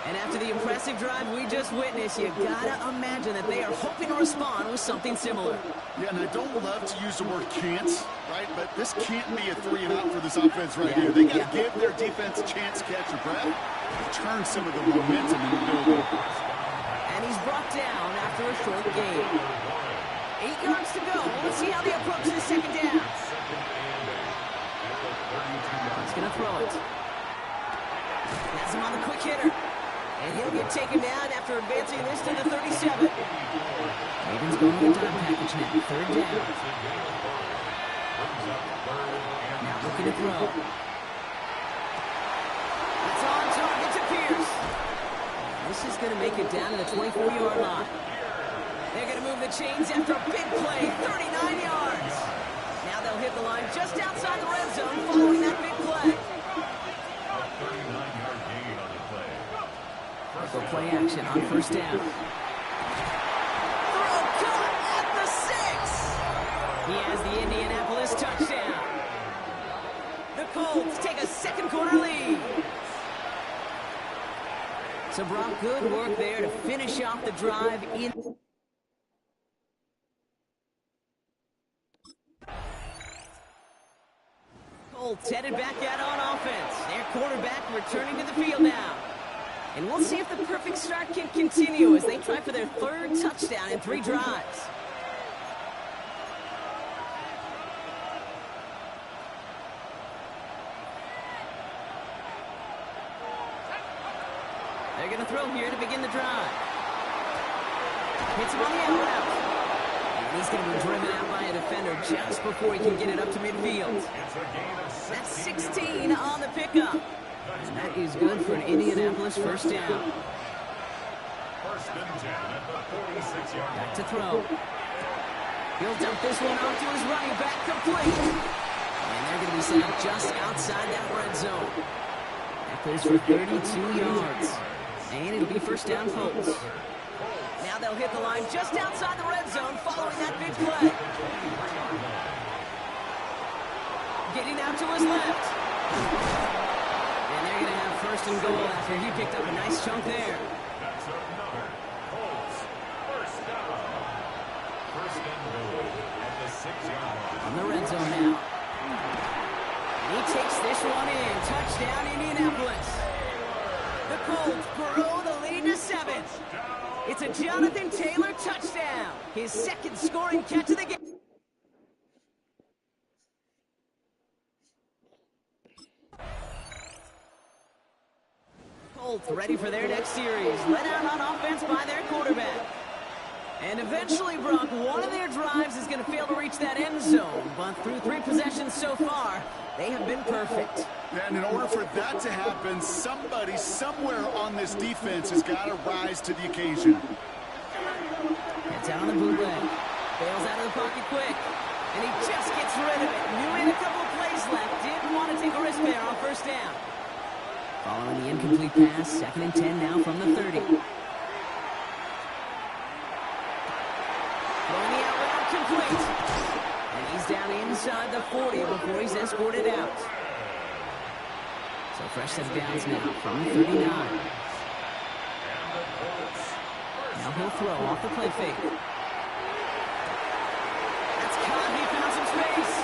And after the impressive drive we just witnessed, you gotta imagine that they are hoping to respond with something similar. Yeah, and I don't love to use the word can't, right? But this can't be a 3-and-out for this offense right here. They got to give their defense a chance to catch their breath and turn some of the momentum in the building. And he's brought down after a short gain. 8 yards to go. Let's see how they approach this second down. He's going to throw it. Has him on the quick hitter. And he'll get taken down after advancing this to the 37. Ravens going to the dime package now. Third down. Now looking to throw. This is going to make it down to the 24-yard line. They're going to move the chains after a big play, 39 yards. Now they'll hit the line just outside the red zone following that big play. A 39-yard gain on the play. So play action on first down. Throw caught at the 6. He has the Indianapolis touchdown. The Colts take a second quarter lead. So Brock, good work there to finish off the drive in. Colts headed back out on offense. Their quarterback returning to the field now. And we'll see if the perfect start can continue as they try for their third touchdown in 3 drives. They're going to throw here to begin the drive. Hits him on the out route. And he's going to be driven out by a defender just before he can get it up to midfield. That's 16 on the pickup. And that is good for an Indianapolis first down. First and 10 at the 46-yard line. Back to throw. He'll dump this one off to his running back, complete. And they're going to be set just outside that red zone. That goes for 32 yards. And it'll be first down, Colts. Now they'll hit the line just outside the red zone following that big play. Getting out to his left. And they're going to have first and goal after he picked up a nice chunk there. That's another Colts first down. First and goal at the 6-yard line. On the red zone now. And he takes this one in. Touchdown, Indianapolis. The Colts grow the lead to 7. It's a Jonathan Taylor touchdown. His second scoring catch of the game. Colts ready for their next series. Led out on offense by their quarterback. And eventually, Brock, one of their drives is going to fail to reach that end zone. But through 3 possessions so far, they have been perfect. And in order for that to happen, somebody somewhere on this defense has got to rise to the occasion. Heads out on the bootleg. Bails out of the pocket quick. And he just gets rid of it. Knew he had a couple of plays left. Didn't want to take a risk there on first down. Following the incomplete pass, 2nd and 10 now from the 30. Throwing the out route complete. And he's down inside the 40 before he's escorted out. So fresh set of downs now from the 39. Now he'll throw off the play fake. That's caught. He found some space.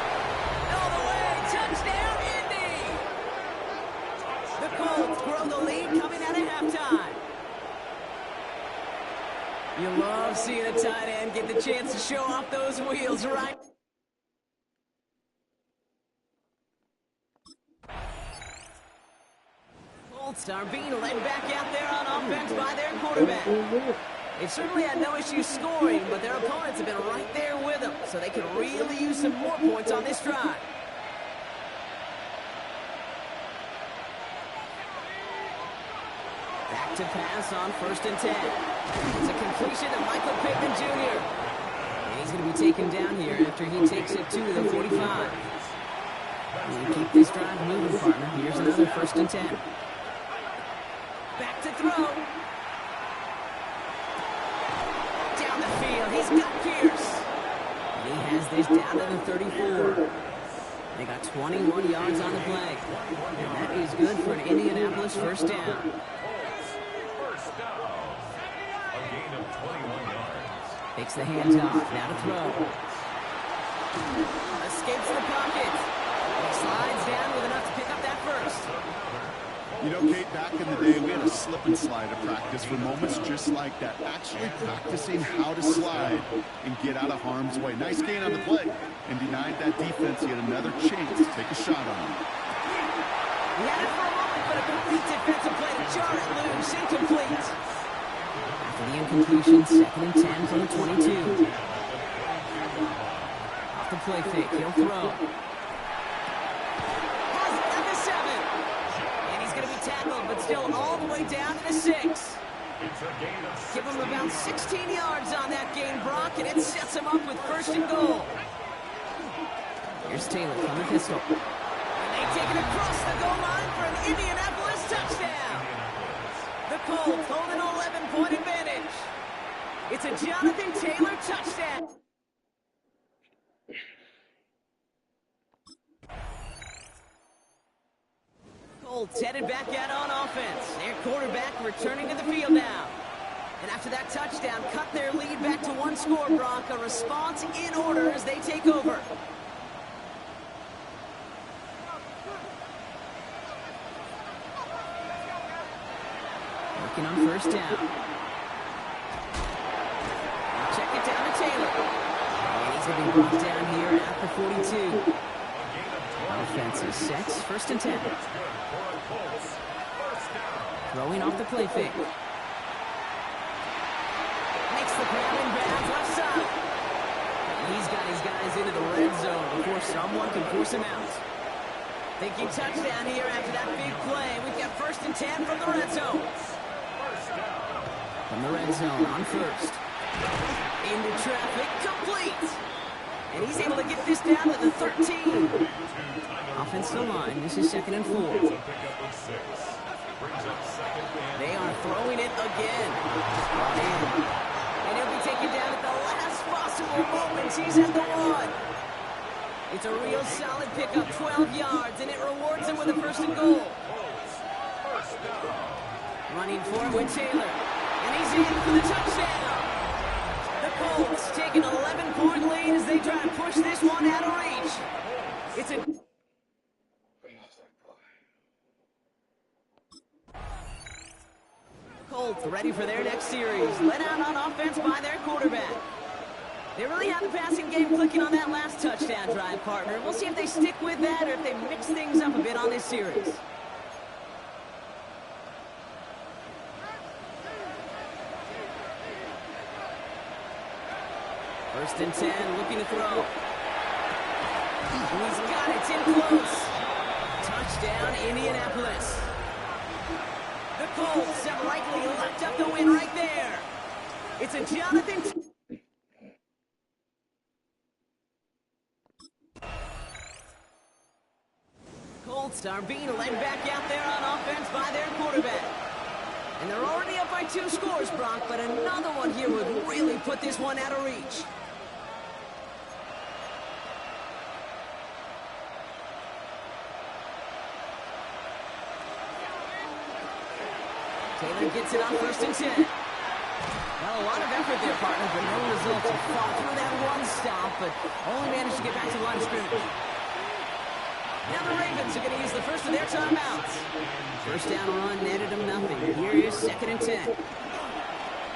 All the way. Touchdown, Indy. The Colts grow the lead coming out of halftime. You love seeing a tight end get the chance to show off those wheels, right? Colts are being led back out there on offense by their quarterback. They've certainly had no issue scoring, but their opponents have been right there with them, so they can really use some more points on this drive. Back to pass on 1st and 10. It's a completion to Michael Pittman Jr. And he's going to be taken down here after he takes it to the 45. We'll keep this drive moving, partner. Here's another 1st and 10. Back to throw. Down the field. He's got Pierce. And he has this down to the 34. They got 21 yards on the play. And that is good for an Indianapolis first down. First down. A gain of 21 yards. Takes the hands off. Now to throw. Escapes the pocket. He slides down with enough to pick up that first. You know, Kate, back in the day, we had a slip and slide to practice for moments just like that. Actually practicing how to slide and get out of harm's way. Nice gain on the play. And denied that defense yet another chance to take a shot on him. He had it for a moment, but a complete defensive play to jar it loose. Incomplete. After the incompletion, 2nd and 10 from the 22. Off the play fake, he'll throw. Has it at the 7. And he's going to be tackled, but still all the way down to the 6. Give him about 16 yards on that gain, Brock, and it sets him up with 1st and goal. Here's Taylor from the pistol. And they take it across the goal line for an Indianapolis touchdown. The Colts hold an 11-point advantage. It's a Jonathan Taylor touchdown. Colts headed back out on offense. Their quarterback returning to the field now. And after that touchdown, cut their lead back to 1 score, Brock. A response in order as they take over. Working on 1st down. Check it down to Taylor. And he's going to be brought down here at the 42. Offense is set. 1st and 10. Throwing off the play fake. Makes the grab in bounds left side. He's got his guys into the red zone before someone can force him out. Thinking touchdown here after that big play. We've got 1st and 10 from the red zone. From the red zone on 1st. Into traffic, complete. And he's able to get this down to the 13. Offensive line, this is 2nd and 4. They are throwing it again. And he'll be taken down at the last possible moment. He's at the 1. It's a real solid pickup, 12 yards, and it rewards him with a 1st and goal. Running for it with Taylor. And he's in for the touchdown. The Colts take an 11-point lead as they try to push this one out of reach. It's a... Colts ready for their next series. Let out on offense by their quarterback. They really have the passing game clicking on that last touchdown drive, partner. We'll see if they stick with that or if they mix things up a bit on this series. First and 10, looking to throw. He's got it, it's in close. Touchdown, Indianapolis. The Colts have likely locked up the win right there. It's a Jonathan... Colts are being led back out there on offense by their quarterback. And they're already up by 2 scores, Brock, but another one here would really put this one out of reach. Taylor gets it on 1st and 10. Well, a lot of effort there, partner, but no results. He fought through that one stop, but only managed to get back to the line of scrimmage. Now the Ravens are going to use the first of their timeouts. 1st down run netted them nothing. Here is 2nd and 10.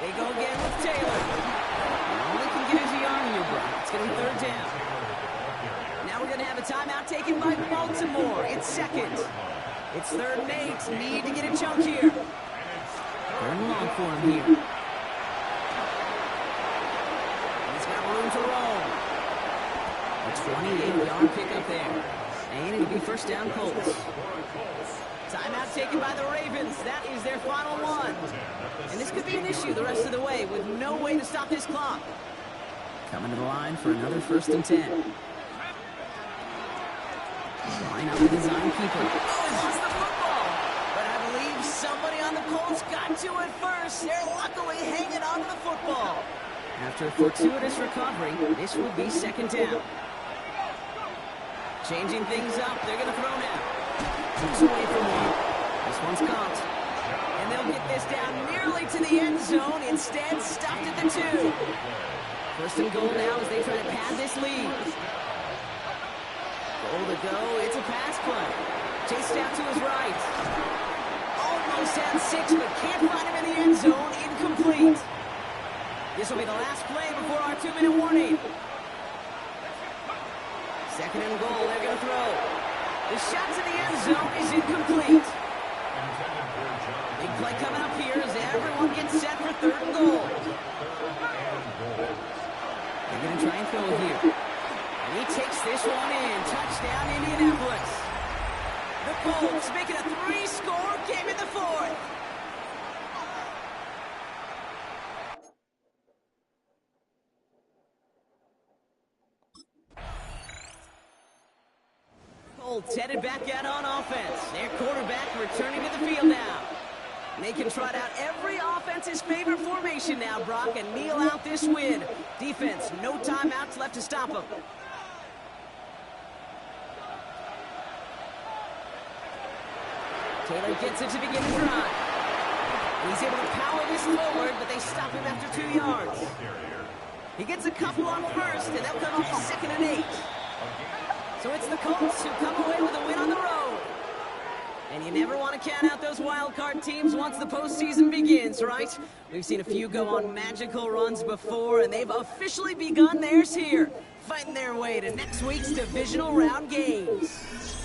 They go again with Taylor. And all they can get is a yard in your Brock. It's going to be 3rd down. Now we're going to have a timeout taken by Baltimore. It's 2nd. It's 3rd and 8. Need to get a chunk here. 3rd and long for him here. He's got room to roll. A 28-yard pickup there. And it'll be 1st down Colts. Timeout taken by the Ravens. That is their final one. And this could be an issue the rest of the way with no way to stop this clock. Coming to the line for another 1st and 10. Line up with his own keeper. Oh, he lost the football. But I believe somebody on the Colts got to it first. They're luckily hanging on to the football. After a fortuitous recovery, this will be 2nd down. Changing things up, they're going to throw now. 2 away from 1. This one's caught. And they'll get this down nearly to the end zone. Instead, stopped at the 2. 1st and goal now as they try to pad this lead. Goal to go, it's a pass play. Chased out to his right. Almost had 6, but can't find him in the end zone. Incomplete. This will be the last play before our 2-minute warning. 2nd and goal, they're going to throw. The shot to the end zone is incomplete. Big play coming up here as everyone gets set for 3rd and goal. They're going to try and throw here. And he takes this one in. Touchdown, Indianapolis. The Colts make it a 3-score game in the 4th. Colts headed back out on offense. Their quarterback returning to the field now. They can trot out every offense's favorite formation now, Brock, and kneel out this win. Defense, no timeouts left to stop them. Taylor gets it to begin the drive. And he's able to power this forward, but they stop him after 2 yards. He gets a couple on first, and they'll come up 2nd and 8. So it's the Colts who come away with a win on the road. And you never want to count out those wild card teams once the postseason begins, right? We've seen a few go on magical runs before, and they've officially begun theirs here, fighting their way to next week's divisional round games.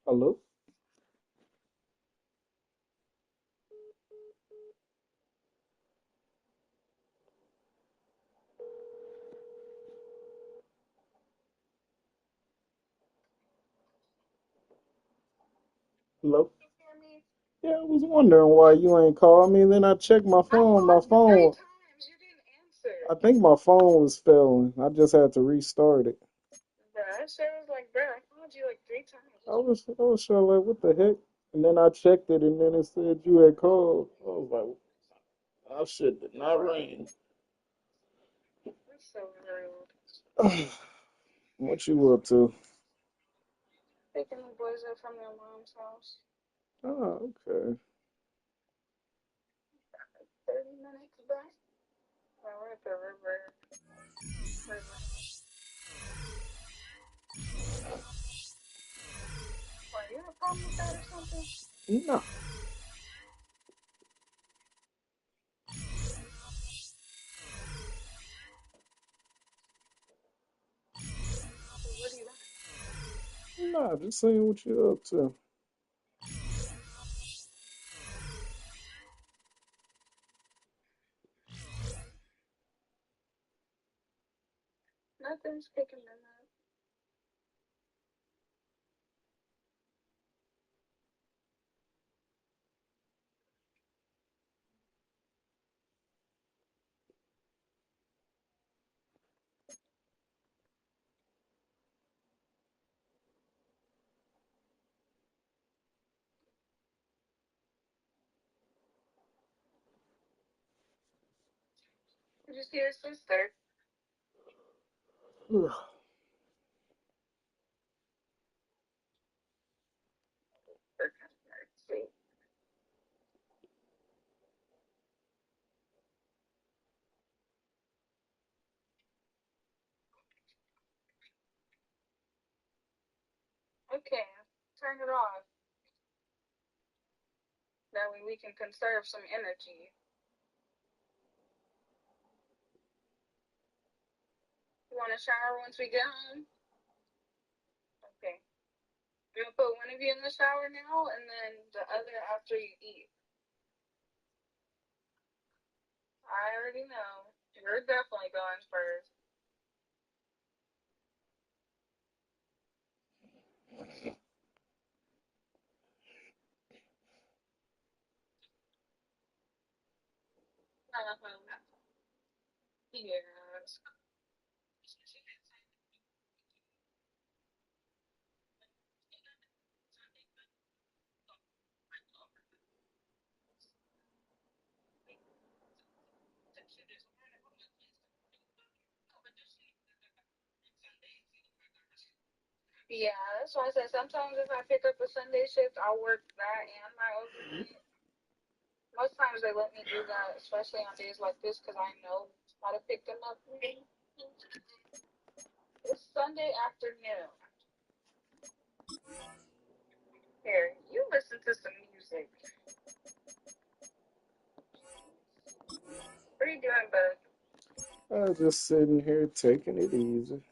Hello? Hello? Yeah, I was wondering why you ain't called me. Then I checked my phone. I think my phone was failing. I just had to restart it. I was sure like, what the heck? And then I checked it, and then it said you had called. I was like, oh shit, did not ring. What you up to? Oh, okay. No. Nah, just saying what you up to. I was just sitting here taking it easy.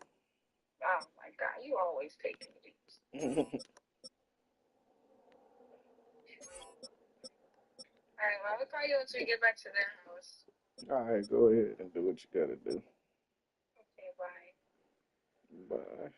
All right, go ahead and do what you gotta do. Bye.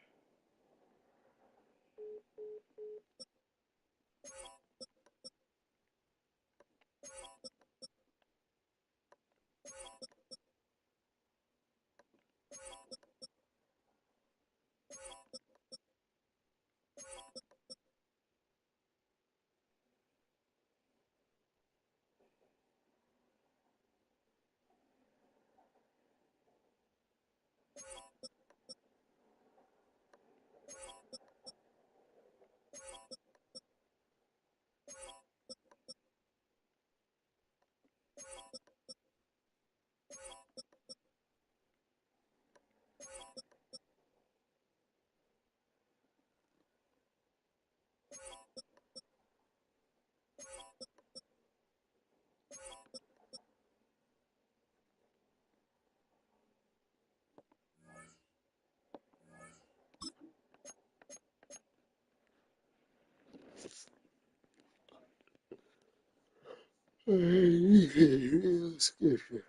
Excuse me.